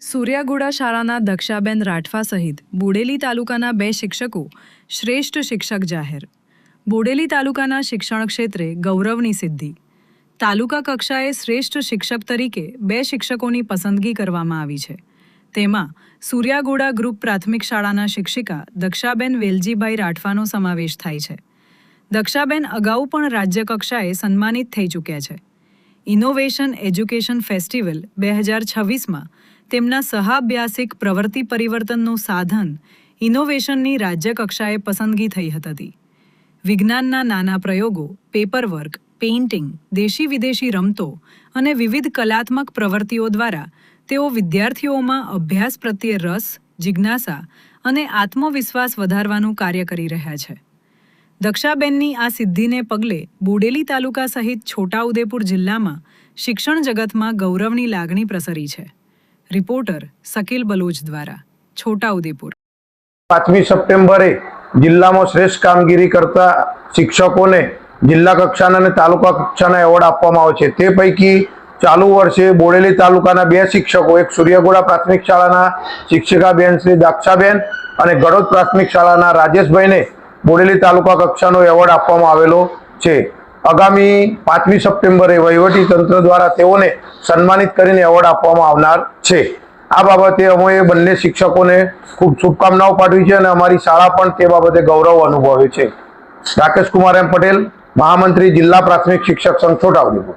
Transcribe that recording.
સૂર્યાગુડા શાળાના દક્ષાબેન રાઠવા સહિત બોડેલી તાલુકાના 2 શિક્ષકો શ્રેષ્ઠ શિક્ષક જાહેર. બોડેલી તાલુકાના શિક્ષણ ક્ષેત્રે ગૌરવની સિદ્ધિ. તાલુકા કક્ષાએ શ્રેષ્ઠ શિક્ષક તરીકે 2 શિક્ષકોની પસંદગી કરવામાં આવી છે. તેમાં સૂર્યાગુડા ગ્રુપ પ્રાથમિક શાળાના શિક્ષિકા દક્ષાબેન વેલજીભાઈ રાઠવાનો સમાવેશ થાય છે. દક્ષાબેન અગાઉ પણ રાજ્ય કક્ષાએ સન્માનિત થઈ ચૂક્યા છે. ઇનોવેશન એજ્યુકેશન ફેસ્ટિવલ 2026માં તેમના સહાભ્યાસિક પ્રવૃત્તિ પરિવર્તનનું સાધન ઇનોવેશનની રાજ્ય કક્ષાએ પસંદગી થઈ હતી. વિજ્ઞાનના નાના પ્રયોગો, પેપરવર્ક, પેઇન્ટિંગ, દેશી વિદેશી રમતો અને વિવિધ કલાત્મક પ્રવૃત્તિઓ દ્વારા તેઓ વિદ્યાર્થીઓમાં અભ્યાસ પ્રત્યે રસ, જિજ્ઞાસા અને આત્મવિશ્વાસ વધારવાનું કાર્ય કરી રહ્યા છે. દક્ષાબેનની આ સિદ્ધિને પગલે બોડેલી તાલુકા સહિત છોટાઉદેપુર જિલ્લામાં શિક્ષણ જગતમાં ગૌરવની લાગણી પ્રસરી છે. રિપોર્ટર શકીલ બલોચ દ્વારા, છોટાઉદેપુર. 5મી સપ્ટેમ્બરે જિલ્લામાં શ્રેષ્ઠ કામગીરી કરતા શિક્ષકોને જિલ્લા કક્ષાના અને તાલુકા કક્ષાના એવોર્ડ આપવામાં આવે છે. તે પૈકી ચાલુ વર્ષે બોડેલી તાલુકાના 2 શિક્ષકો, એક સૂર્યાગુડા પ્રાથમિક શાળાના શિક્ષિકાબેન શ્રી દાક્ષાબેન અને ગડોદ પ્રાથમિક શાળાના રાજેશભાઈને બોડેલી તાલુકા કક્ષાનો એવોર્ડ આપવામાં આવેલો છે. આગામી 5મી સપ્ટેમ્બરે વહીવટી તંત્ર દ્વારા તેઓને સન્માનિત કરીને એવોર્ડ આપવામાં આવનાર છે. આ બાબતે અમે બંને શિક્ષકોને ખૂબ શુભકામનાઓ પાઠવી છે અને અમારી શાળા પણ તે બાબતે ગૌરવ અનુભવે છે. રાકેશ કુમાર એમ પટેલ, મહામંત્રી, જિલ્લા પ્રાથમિક શિક્ષક સંઘ, છોટાઉદેપુર.